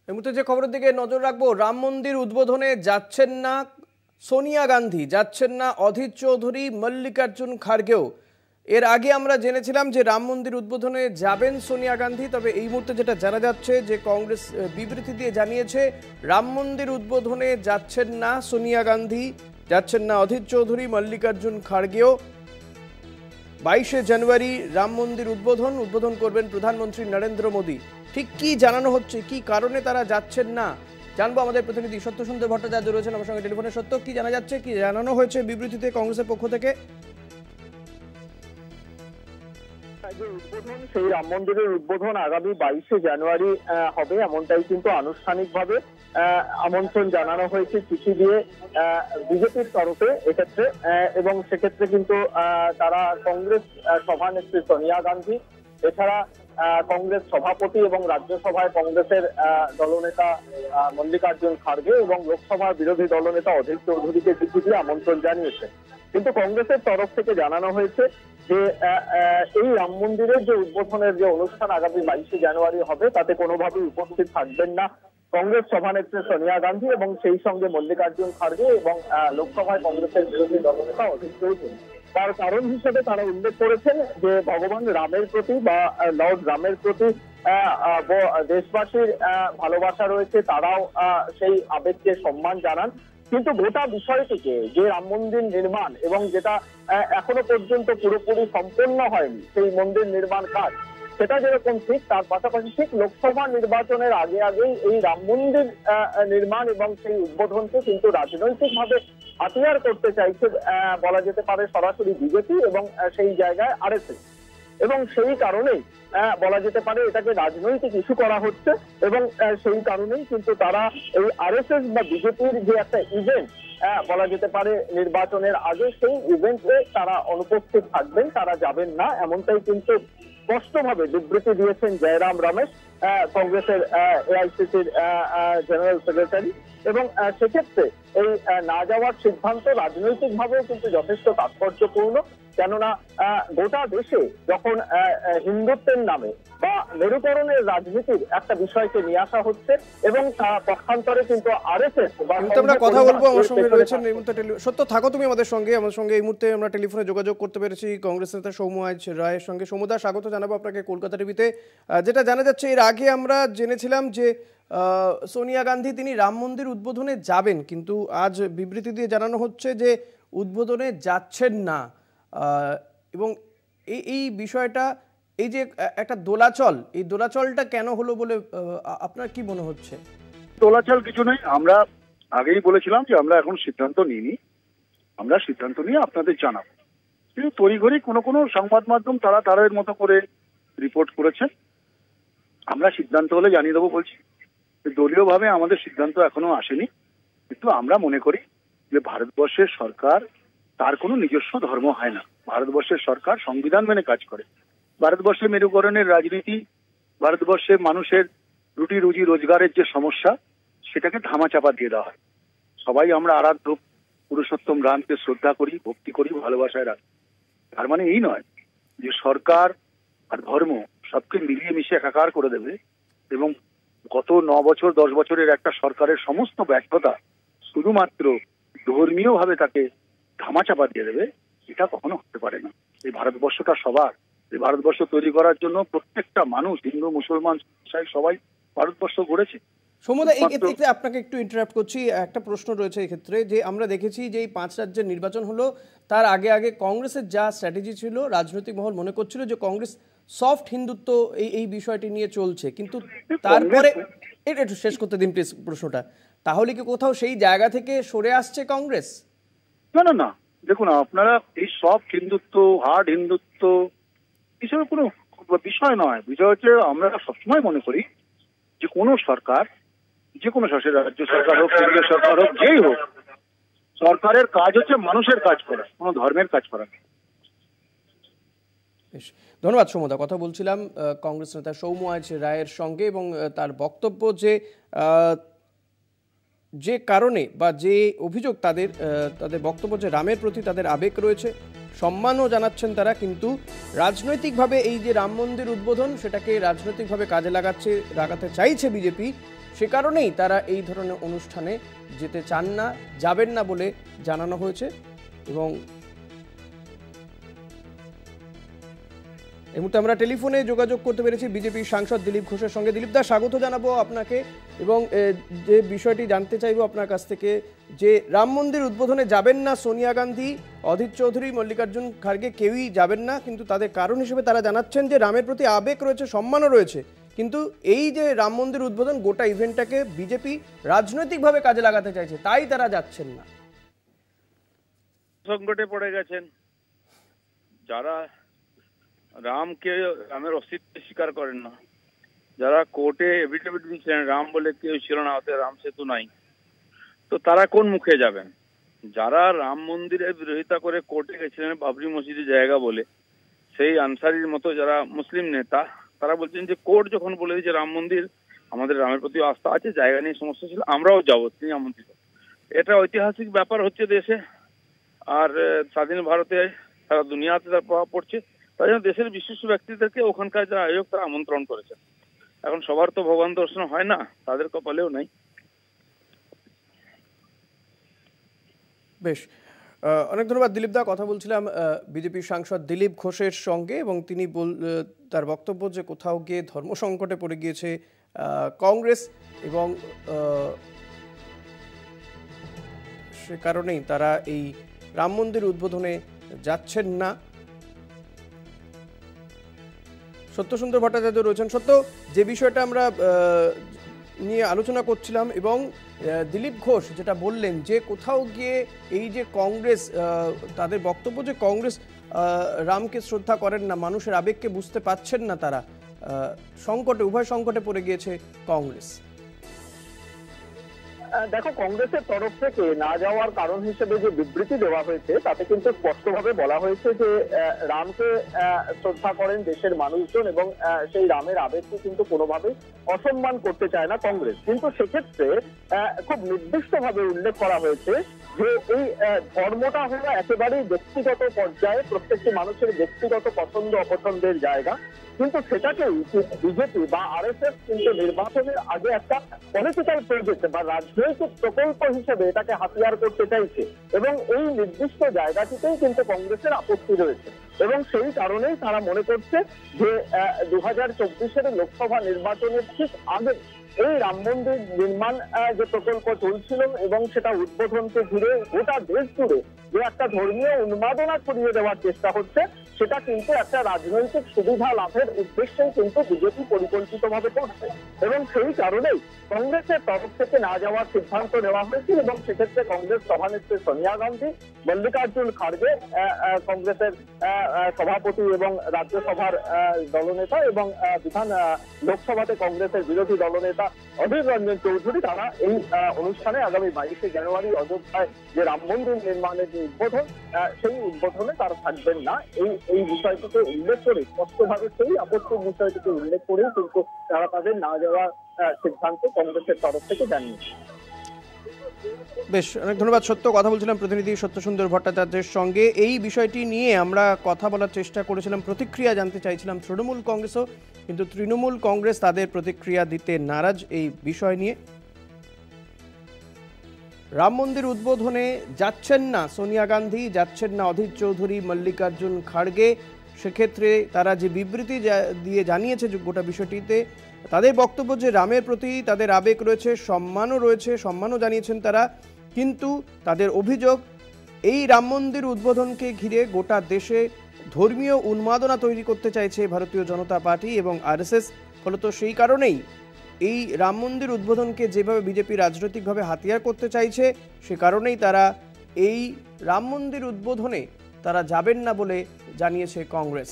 এই মুহূর্তে যে খবরের দিকে নজর রাখবো, রাম মন্দির উদ্বোধনে যাচ্ছেন না সোনিয়া গান্ধী, যাচ্ছেন না অধীর চৌধুরী, মল্লিকার্জুন খাড়গেও। এর আগে আমরা জেনেছিলাম যে রাম মন্দির উদ্বোধনে যাবেন সোনিয়া গান্ধী, তবে এই মুহূর্তে যেটা জানা যাচ্ছে যে কংগ্রেস বিবৃতি দিয়ে জানিয়েছে রাম মন্দির উদ্বোধনে যাচ্ছেন না সোনিয়া গান্ধী, যাচ্ছেন না অধীর চৌধুরী, মল্লিকার্জুন খাড়গেও। 22শে জানুয়ারি রাম মন্দির উদ্বোধন করবেন প্রধানমন্ত্রী নরেন্দ্র মোদী। ঠিক কি জানানো হচ্ছে, কি কারণে তারা যাচ্ছেন না, জানবো। আমাদের প্রতিনিধি সত্য সুন্দর ভট্টাচার্য রয়েছেন আমার সঙ্গে টেলিফোনে। সত্য, কি জানা যাচ্ছে, কি জানানো হয়েছে বিবৃতিতে কংগ্রেসের পক্ষ থেকে? উদ্বোধন, সেই রাম মন্দিরের উদ্বোধন আগামী 22শে জানুয়ারি হবে, এমনটাই কিন্তু আনুষ্ঠানিকভাবে আমন্ত্রণ জানানো হয়েছে চিঠি দিয়ে বিজেপির তরফে এক্ষেত্রে। এবং সেক্ষেত্রে কিন্তু তারা কংগ্রেস সভানেত্রী সোনিয়া গান্ধী, এছাড়া কংগ্রেস সভাপতি এবং রাজ্যসভায় কংগ্রেসের দলনেতা মল্লিকার্জুন খাড়গে এবং লোকসভার বিরোধী দলনেতা অধীর চৌধুরীকে চিঠি দিয়ে আমন্ত্রণ জানিয়েছে। কিন্তু কংগ্রেসের তরফ থেকে জানানো হয়েছে যে এই রাম মন্দিরের যে উদ্বোধনের যে অনুষ্ঠান আগামী 22শে জানুয়ারি হবে, তাতে কোনোভাবেই উপস্থিত থাকবেন না কংগ্রেস সভানেত্রী সোনিয়া গান্ধী এবং সেই সঙ্গে মল্লিকার্জুন খাড়গে এবং লোকসভায় কংগ্রেসের বিরোধী দলনেতা অধীর চৌধুরী। তার কারণ হিসেবে তারা উল্লেখ করেছেন যে ভগবান রামের প্রতি বা লর্ড রামের প্রতি দেশবাসীর ভালোবাসা রয়েছে, তারাও সেই আবেগকে সম্মান জানান। কিন্তু গোটা বিষয়টিকে, যে রাম মন্দির নির্মাণ এবং যেটা এখনো পর্যন্ত পুরোপুরি সম্পন্ন হয়নি সেই মন্দির নির্মাণ কাজ, সেটা যেরকম ঠিক, তার পাশাপাশি ঠিক লোকসভা নির্বাচনের আগেই এই রাম মন্দির নির্মাণ এবং সেই উদ্বোধনকে কিন্তু রাজনৈতিকভাবে হাতিয়ার করতে চাইছে বলা যেতে পারে সরাসরি বিজেপি এবং সেই জায়গায় আরএসএস। এবং সেই কারণেই বলা যেতে পারে এটাকে রাজনৈতিক ইস্যু করা হচ্ছে এবং সেই কারণেই কিন্তু তারা এই আরএসএস বা বিজেপির যে একটা ইভেন্ট বলা যেতে পারে নির্বাচনের আগে, সেই ইভেন্টে তারা অনুপস্থিত থাকবেন, তারা যাবেন না, এমনটাই কিন্তু স্পষ্টভাবে বিবৃতি দিয়েছেন জয়রাম রমেশ, কংগ্রেসের এআইসিসির জেনারেল সেক্রেটারি। এবং সেক্ষেত্রে এই না যাওয়ার সিদ্ধান্ত রাজনৈতিকভাবেও কিন্তু যথেষ্ট তাৎপর্যপূর্ণ, কেননা গোটা দেশে যখন হিন্দুত্বের নামে বা মেরুকরণের রাজনীতির একটা বিষয়কে নিয়ে আসা হচ্ছে এবং পক্ষান্তরে কিন্তু আরএসএস আমরা কথা বলবো। আমার সঙ্গে রয়েছেন এই মুহূর্তে সত্য, থাকো তুমি আমাদের সঙ্গে। এই মুহূর্তে আমরা টেলিফোনে যোগাযোগ করতে পেরেছি কংগ্রেস নেতা সৌম্য রায়ের সঙ্গে। সৌম্যদা, স্বাগত জানাবো আপনাকে কলকাতা টিভিতে। যেটা জানা যাচ্ছে, এর আগে আমরা জেনেছিলাম যে সোনিয়া গান্ধী তিনি রাম মন্দির উদ্বোধনে যাবেন, কিন্তু আজ বিবৃতি দিয়ে জানানো হচ্ছে যে উদ্বোধনে যাচ্ছেন না। এবং এই বিষয়টা, এই যে একটা দোলাচল, এই দোলাচলটা কেন হলো বলে আপনার কি মনে হচ্ছে? দোলাচল কিছু নেই, আমরা আগেই বলেছিলাম যে আমরা এখন সিদ্ধান্ত নিইনি, আমরা সিদ্ধান্ত নিয়ে আপনাদের জানাবো। কিন্তু তড়িঘড়ি কোনো সংবাদ মাধ্যম তারা তাদের মতো করে রিপোর্ট করেছে, আমরা সিদ্ধান্ত হলে জানিয়ে দেবো বলছি। দলীয়ভাবে আমাদের সিদ্ধান্ত এখনো আসেনি, কিন্তু আমরা মনে করি যে ভারতবর্ষের সরকার, তার কোনো নিজস্ব ধর্ম হয় না। ভারতবর্ষের সরকার সংবিধান মেনে কাজ করে। ভারতবর্ষে মেরুকরণের রাজনীতি, ভারতবর্ষে মানুষের রুটি রুজি রোজগারের যে সমস্যা, সেটাকে ধামাচাপা দিয়ে দেওয়া হয়। সবাই আমরা আরাধ্য পুরুষোত্তম রামকে শ্রদ্ধা করি, ভক্তি করি, ভালোবাসায় রাখি। তার মানে এই নয় যে সরকার আর ধর্ম সবকে মিলিয়ে মিশিয়ে একাকার করে দেবে এবং গত 9 বছর 10 বছরের একটা সরকারের সমস্ত ব্যর্থতা শুধুমাত্র ধর্মীয় ভাবে তাকে ধামাচাপা দিয়ে দেবে, এটা কখনো হতে পারে না। এই ভারতবর্ষটা সবার, এই ভারতবর্ষ তৈরি করার জন্য প্রত্যেকটা মানুষ, হিন্দু মুসলমান সবাই ভারতবর্ষ গড়েছে। সৌম্যদা, এই ক্ষেত্রে আপনাকে একটু ইন্টারাপ্ট করছি, একটা প্রশ্ন রয়েছে এই ক্ষেত্রে, যে আমরা দেখেছি যে এই 5 রাজ্যের নির্বাচন হলো, তার আগে কংগ্রেসের যা স্ট্র্যাটেজি ছিল, রাজনৈতিক মহল মনে করছিল যে কংগ্রেস সফট হিন্দুত্ব এই বিষয়টি নিয়ে চলছে, কিন্তু তারপরে এটা একটু শেষ করতে দিন প্লিজ প্রশ্নটা। তাহলে কি কোথাও সেই জায়গা থেকে সরে আসছে কংগ্রেস? না, দেখুন, আপনারা এই সফট হিন্দুত্ব, হার্ড হিন্দুত্ব এসব কোনো বিষয় নয়। বিষয় হচ্ছে আমরা সবসময় মনে করি যে কোনো সরকার, যে কোনো রাজ্য সরকার হোক, কেন্দ্রীয় সরকার হোক, যেই হোক, সরকারের কাজ হচ্ছে মানুষের কাজ করা, কোনো ধর্মের কাজ করা। ধন্যবাদ সৌম্যদা। কথা বলছিলাম কংগ্রেস নেতা সৌম্য রায়ের সঙ্গে, এবং তার বক্তব্য যে কারণে বা যে অভিযোগ তাদের বক্তব্য, যে রামের প্রতি তাদের আবেগ রয়েছে, সম্মানও জানাচ্ছেন তারা, কিন্তু রাজনৈতিকভাবে এই যে রাম মন্দির উদ্বোধন, সেটাকে রাজনৈতিকভাবে কাজে লাগাতে চাইছে বিজেপি, সে কারণেই তারা এই ধরনের অনুষ্ঠানে যেতে চান না, যাবেন না বলে জানানো হয়েছে। এবং এই মুহূর্তে আমরা টেলিফোনে যোগাযোগ করতে পেরেছি বিজেপির সাংসদ দিলীপ ঘোষের সঙ্গে। দিলীপ দা, স্বাগত জানাবো আপনাকে এবং যে বিষয়টি জানতে চাইবো আপনার কাছ থেকে, যে রাম মন্দির উদ্বোধনে যাবেন না সোনিয়া গান্ধী, অধীর চৌধুরী, মল্লিকার্জুন খার্গে, কেউই যাবেন না, কিন্তু তাদের কারণ হিসেবে তারা জানাচ্ছেন যে রামের প্রতি আবেগ রয়েছে, সম্মানও রয়েছে। কিন্তু এই যে রাম মন্দির উদ্বোধন, গোটা ইভেন্টটাকে বিজেপি রাজনৈতিকভাবে কাজে লাগাতে চাইছে, তাই তারা যাচ্ছেন না। সংকটে পড়ে গেছেন যারা রামের অস্তিত্ব স্বীকার করেন না, যারা কোর্টে এফিডেভিট দিয়েছিলেন রাম বলে কেউ ছিল না, ওতে রাম সেতু নাই, তো তারা কোন মুখে যাবেন? যারা রাম মন্দিরের বিরোধিতা করে কোর্টে গেছিলেন বাবরি মসজিদের জায়গা বলে, সেই আনসারির মতো যারা মুসলিম নেতা, তারা বলছেন যে কোর্ট যখন বলে দিয়েছে রাম মন্দির, আমাদের রামের প্রতি আস্থা আছে, জায়গা নিয়ে সমস্যা ছিল, আমরাও যাবো, তিনি আমন্ত্রিত। এটা ঐতিহাসিক ব্যাপার হচ্ছে দেশে, আর স্বাধীন ভারতে সারা দুনিয়াতে তার প্রভাব পড়ছে। তাই জন্য দেশের বিশিষ্ট ব্যক্তিদেরকে ওখানকার যারা আয়োজক তারা আমন্ত্রণ করেছেন। এখন সবার তো ভগবান দর্শন হয় না, তাদের কপালেও নাই। বেশ, অনেক ধন্যবাদ দিলীপ দা। কথা বলছিলাম বিজেপির সাংসদ দিলীপ ঘোষের সঙ্গে, এবং তিনি তার বক্তব্য যে কোথাও গিয়ে ধর্ম সংকটে পড়ে গিয়েছে কংগ্রেস, এবং সে কারণেই তারা এই রাম মন্দির উদ্বোধনে যাচ্ছেন না। সত্যসুন্দর ভট্টাচার্য রয়েছেন। সত্য, যে বিষয়টা আমরা নিয়ে আলোচনা করছিলাম, এবং দিলীপ ঘোষ যেটা বললেন যে কোথাও গিয়ে এই যে কংগ্রেস, তাদের বক্তব্য যে কংগ্রেস রামকে শ্রদ্ধা করেন না, মানুষের আবেগকে বুঝতে পারছেন না, তারা সংকটে, উভয় সংকটে পড়ে গিয়েছে কংগ্রেস। দেখো, কংগ্রেসের তরফ থেকে না যাওয়ার কারণ হিসেবে যে বিবৃতি দেওয়া হয়েছে তাতে কিন্তু স্পষ্টভাবে বলা হয়েছে যে রামকে শ্রদ্ধা করেন দেশের মানুষজন, এবং সেই রামের আবেগকে কিন্তু কোনোভাবেই অসম্মান করতে চায় না কংগ্রেস। কিন্তু সেক্ষেত্রে খুব নির্দিষ্টভাবে উল্লেখ করা হয়েছে যে এই ধর্মটা হলো একেবারেই ব্যক্তিগত পর্যায়ে, প্রত্যেকটি মানুষের ব্যক্তিগত পছন্দ অপছন্দের জায়গা, কিন্তু সেটাকেই বিজেপি বা আরএসএস কিন্তু নির্বাচনের আগে একটা পলিটিক্যাল প্রজেক্ট বা রাজনৈতিক প্রকল্প হিসেবে এটাকে হাতিয়ার করতে চাইছে, এবং এই নির্দিষ্ট জায়গাটিতেই কিন্তু কংগ্রেসের আপত্তি রয়েছে। এবং সেই কারণেই তারা মনে করছে যে 2024-এর লোকসভা নির্বাচনের ঠিক আগে এই রাম মন্দির নির্মাণ যে প্রকল্প চলছিল এবং সেটা উদ্বোধনকে ঘিরে গোটা দেশ জুড়ে যে একটা ধর্মীয় উন্মাদনা ছড়িয়ে দেওয়ার চেষ্টা হচ্ছে, সেটা কিন্তু একটা রাজনৈতিক সুবিধা লাভের উদ্দেশ্যেই কিন্তু বিজেপি পরিকল্পিতভাবে করছে। এবং সেই কারণেই কংগ্রেসের তরফ থেকে না যাওয়ার সিদ্ধান্ত নেওয়া হয়েছে, এবং সেক্ষেত্রে কংগ্রেস সভানেত্রী সোনিয়া গান্ধী, মল্লিকার্জুন খার্গে কংগ্রেসের সভাপতি এবং রাজ্যসভার দলনেতা, এবং লোকসভাতে কংগ্রেসের বিরোধী দলনেতা অধীর রঞ্জন চৌধুরী, তারা এই অনুষ্ঠানে আগামী 22শে জানুয়ারি অযোধ্যায় যে রাম মন্দির নির্মাণের যে উদ্বোধন, সেই উদ্বোধনে তারা থাকবেন না। এই বিষয়টিকে উল্লেখ করে স্পষ্টভাবে সেই আপত্তির বিষয়টিকে উল্লেখ করে কিন্তু তারা তাদের না যাওয়ার সিদ্ধান্ত কংগ্রেসের তরফ থেকে জানিয়েছে। বেশ, অনেক ধন্যবাদ সত্য। কথা বলছিলাম প্রতিনিধি সত্যসুন্দর ভট্টাচার্যের সঙ্গে। এই বিষয়টি নিয়ে আমরা কথা বলার চেষ্টা করেছিলাম, প্রতিক্রিয়া জানতে চাইছিলাম তৃণমূল কংগ্রেসও, কিন্তু তৃণমূল কংগ্রেস তাদের প্রতিক্রিয়া দিতে নারাজ এই বিষয় নিয়ে। রাম মন্দির উদ্বোধনে যাচ্ছেন না সোনিয়া গান্ধী, যাচ্ছেন না অধীর চৌধুরী, মল্লিকার্জুন খাড়গে। সেক্ষেত্রে তারা যে বিবৃতি দিয়ে জানিয়েছে গোটা বিষয়টিতে, তাদের বক্তব্য যে রামের প্রতি তাদের আবেগ রয়েছে, সম্মানও জানিয়েছেন তারা, কিন্তু তাদের অভিযোগ এই রাম মন্দির উদ্বোধনকে ঘিরে গোটা দেশে ধর্মীয় উন্মাদনা তৈরি করতে চাইছে ভারতীয় জনতা পার্টি এবং আরএসএস। ফলত সেই কারণেই এই রাম মন্দির উদ্বোধনকে যেভাবে বিজেপি রাজনৈতিকভাবে হাতিয়ার করতে চাইছে, সে কারণেই তারা এই রাম মন্দির উদ্বোধনে তারা যাবেন না বলে জানিয়েছে কংগ্রেস।